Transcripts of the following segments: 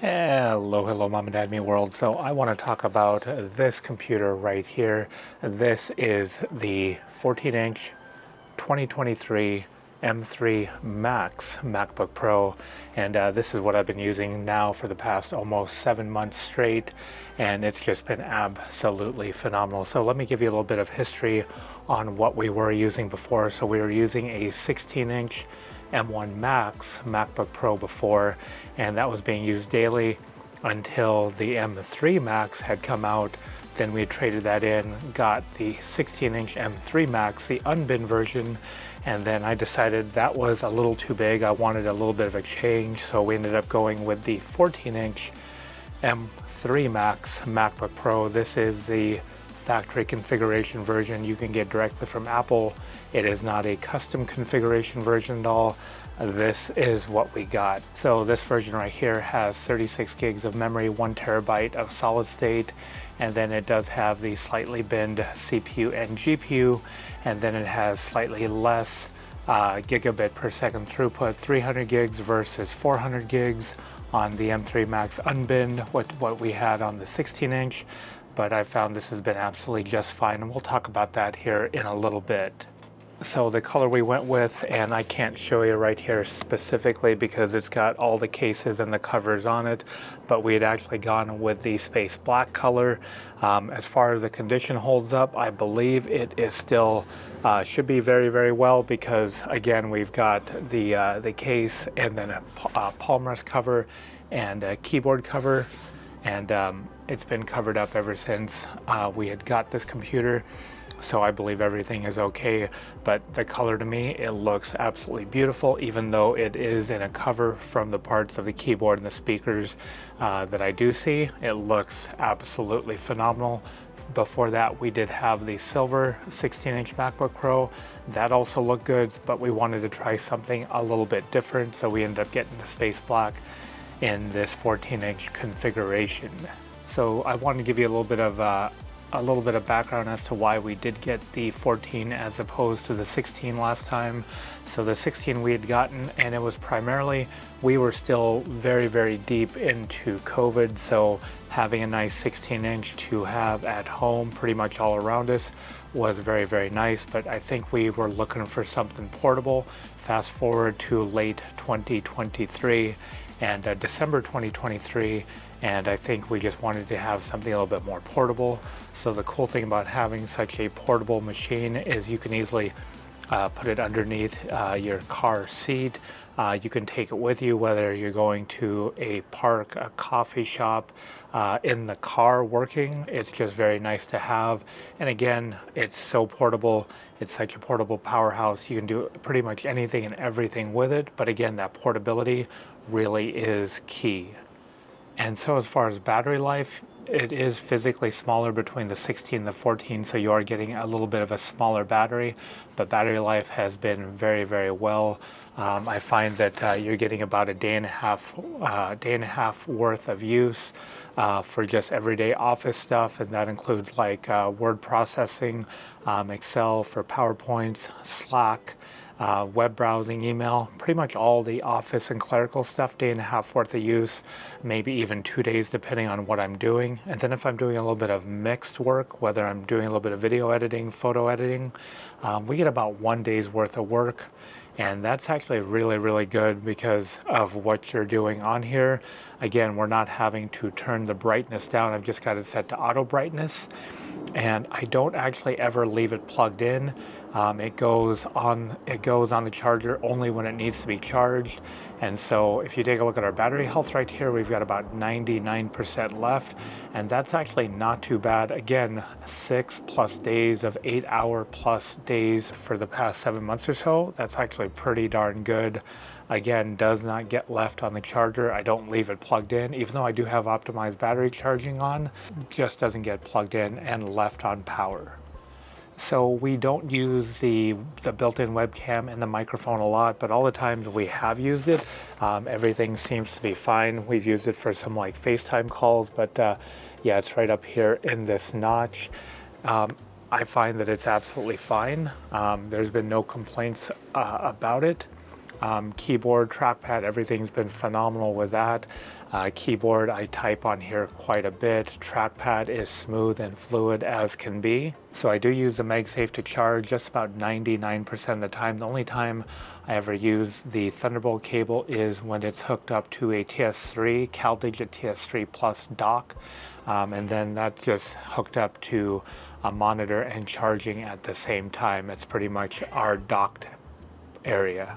Hello, Mom and Dad Me World. So I want to talk about this computer right here. This is the 14-inch 2023 M3Max MacBook Pro, and this is what I've been using now for the past almost 7 months straight, and it's just been absolutely phenomenal. So let me give you a little bit of history on what we were using before. So we were using a 16-inch M1 Max MacBook Pro before, and that was being used daily until the M3 Max had come out. Then we traded that in, got the 16-inch M3 Max, the unbin version, and then I decided that was a little too big. I wanted a little bit of a change, so we ended up going with the 14-inch M3 Max MacBook Pro. This is the factory configuration version you can get directly from Apple. It is not a custom configuration version at all. This is what we got. So this version right here has 36 gigs of memory, 1 terabyte of solid state, and then it does have the slightly binned CPU and GPU, and then it has slightly less gigabit per second throughput, 300 gigs versus 400 gigs on the M3 Max unbinned, what we had on the 16-inch. But I found this has been absolutely just fine, and we'll talk about that here in a little bit. So the color we went with, and I can't show you right here specifically because it's got all the cases and the covers on it, but we had actually gone with the space black color. As far as the condition holds up, I believe it is still should be very, very well, because again, we've got the case and then a palm rest cover and a keyboard cover, and it's been covered up ever since we had got this computer. So I believe everything is okay, but the color, to me, it looks absolutely beautiful, even though it is in a cover from the parts of the keyboard and the speakers that I do see. It looks absolutely phenomenal. Before that, we did have the silver 16-inch MacBook Pro. That also looked good, but we wanted to try something a little bit different, so we ended up getting the space black in this 14-inch configuration. So I wanted to give you a little bit of background as to why we did get the 14 as opposed to the 16 last time. So the 16 we had gotten, and it was primarily, we were still very, very deep into COVID, so having a nice 16-inch to have at home pretty much all around us was very, very nice. But I think we were looking for something portable. Fast forward to late 2023 and December 2023, and I think we just wanted to have something a little bit more portable. So the cool thing about having such a portable machine is you can easily put it underneath your car seat. You can take it with you, whether you're going to a park, a coffee shop, in the car working. It's just very nice to have. And again, it's so portable. It's such a portable powerhouse. You can do pretty much anything and everything with it. But again, that portability really is key. And so as far as battery life, it is physically smaller between the 16 and the 14, so you are getting a little bit of a smaller battery, but battery life has been very, very well. I find that you're getting about a day and a half worth of use for just everyday office stuff, and that includes like word processing, Excel for PowerPoints, Slack, web browsing, email, pretty much all the office and clerical stuff, day and a half worth of use, maybe even 2 days depending on what I'm doing. And then if I'm doing a little bit of mixed work, whether I'm doing a little bit of video editing, photo editing, we get about 1 day's worth of work. And that's actually really, really good because of what you're doing on here. Again, we're not having to turn the brightness down. I've just got it set to auto brightness, and I don't actually ever leave it plugged in. It goes on the charger only when it needs to be charged. And so if you take a look at our battery health right here, we've got about 99% left, and that's actually not too bad. Again, 6+ days of 8-hour plus days for the past 7 months or so. That's actually pretty darn good. Again, does not get left on the charger. I don't leave it plugged in, even though I do have optimized battery charging on, just doesn't get plugged in and left on power. So we don't use the built-in webcam and the microphone a lot, but all the times we have used it, everything seems to be fine. We've used it for some like FaceTime calls, but yeah, it's right up here in this notch. I find that it's absolutely fine. There's been no complaints keyboard, trackpad, everything's been phenomenal with that. Keyboard, I type on here quite a bit. Trackpad is smooth and fluid as can be. So I do use the MagSafe to charge just about 99% of the time. The only time I ever use the Thunderbolt cable is when it's hooked up to a TS3, CalDigit TS3 Plus dock. And then that's just hooked up to a monitor and charging at the same time. It's pretty much our docked area.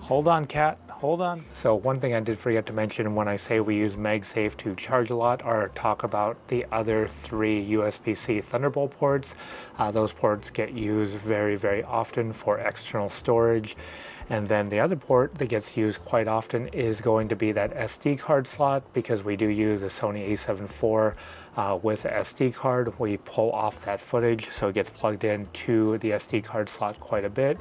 Hold on, cat. Hold on. So one thing I did forget to mention when I say we use MagSafe to charge a lot or talk about the other 3 USB-C Thunderbolt ports. Those ports get used very, very often for external storage. And then the other port that gets used quite often is going to be that SD card slot, because we do use a Sony a7 IV with an SD card. We pull off that footage, so it gets plugged into the SD card slot quite a bit.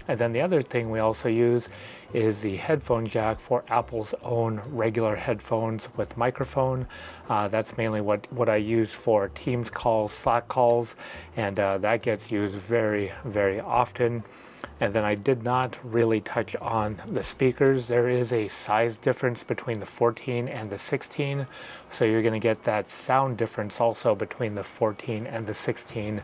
And then the other thing we also use is the headphone jack for Apple's own regular headphones with microphone. That's mainly what I use for Teams calls, Slack calls, and that gets used very, very often. And then I did not really touch on the speakers. There is a size difference between the 14 and the 16. So you're going to get that sound difference also between the 14 and the 16.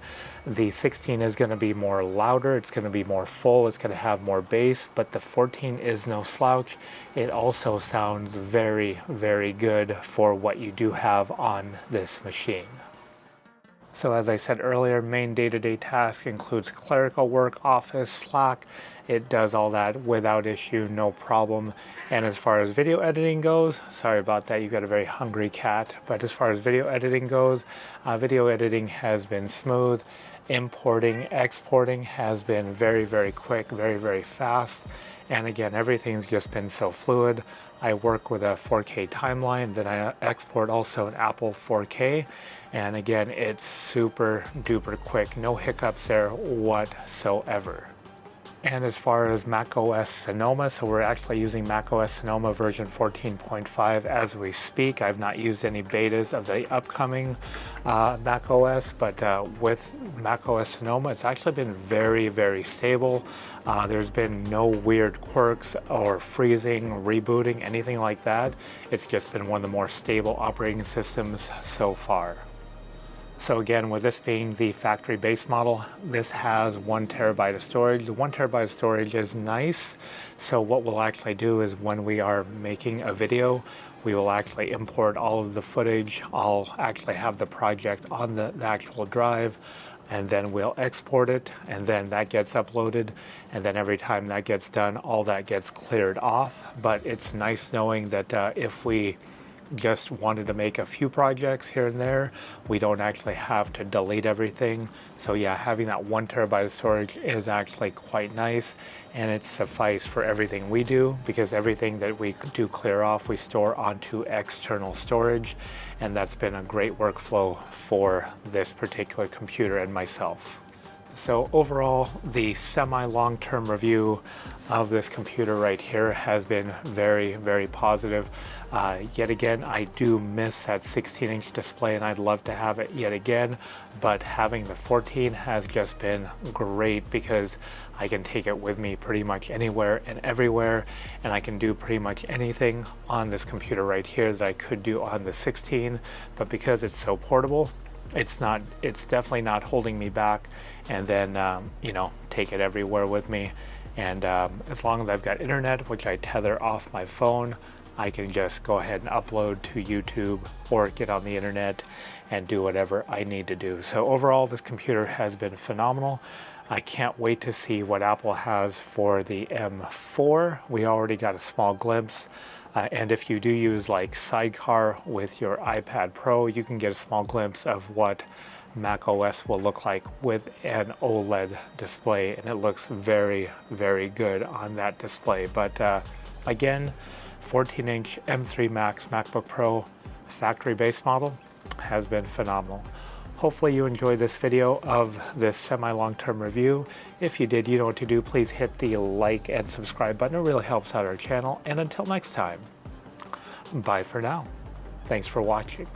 The 16 is going to be more louder. It's going to be more full. It's going to have more bass, but the 14 is no slouch. It also sounds very, very good for what you do have on this machine. So as I said earlier, main day-to-day task includes clerical work, office, Slack. It does all that without issue, no problem. And as far as video editing goes, sorry about that, you got a very hungry cat. But as far as video editing goes, video editing has been smooth. Importing, exporting has been very, very quick, very, very fast. And again, everything's just been so fluid. I work with a 4K timeline, then I export also an Apple 4K. And again, it's super duper quick, no hiccups there whatsoever. And as far as macOS Sonoma, so we're actually using macOS Sonoma version 14.5 as we speak. I've not used any betas of the upcoming macOS, but with macOS Sonoma, it's actually been very, very stable. There's been no weird quirks or freezing, rebooting, anything like that. It's just been one of the more stable operating systems so far. So again, with this being the factory base model, this has 1 terabyte of storage. The 1 terabyte of storage is nice. So what we'll actually do is when we are making a video, we will actually import all of the footage. I'll actually have the project on the actual drive, and then we'll export it, and then that gets uploaded, and then every time that gets done, all that gets cleared off. But it's nice knowing that if we just wanted to make a few projects here and there, we don't actually have to delete everything. So yeah, having that 1 terabyte of storage is actually quite nice, and it suffices for everything we do, because everything that we do clear off we store onto external storage, and that's been a great workflow for this particular computer and myself. So overall, the semi-long-term review of this computer right here has been very, very positive. Yet again, I do miss that 16-inch display, and I'd love to have it yet again, but having the 14 has just been great, because I can take it with me pretty much anywhere and everywhere, and I can do pretty much anything on this computer right here that I could do on the 16, but because it's so portable, it's definitely not holding me back. And then you know, take it everywhere with me, and as long as I've got internet, which I tether off my phone, I can just go ahead and upload to YouTube or get on the internet and do whatever I need to do. So overall, this computer has been phenomenal. I can't wait to see what Apple has for the M4. We already got a small glimpse. And if you do use like Sidecar with your iPad Pro, you can get a small glimpse of what macOS will look like with an OLED display, and it looks very, very good on that display. But again, 14-inch M3Max MacBook Pro factory base model has been phenomenal. Hopefully you enjoyed this video of this semi-long-term review. If you did, you know what to do. Please hit the like and subscribe button. It really helps out our channel. And until next time, bye for now. Thanks for watching.